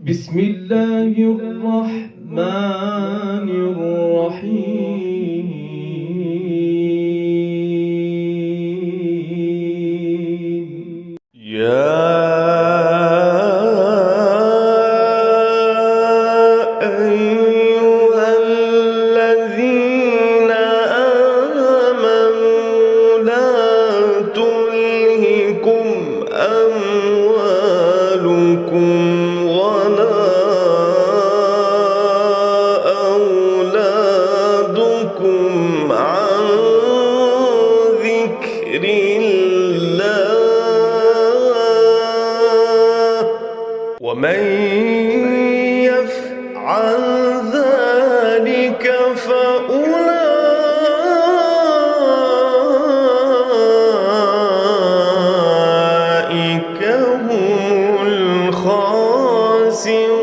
بسم الله الرحمن الرحيم يا أيها الذين آمنوا لا تلهكم أموالكم ولا أولادكم عن ذكر الله ومن يفعل ذلك فأولئك هم الخاسرون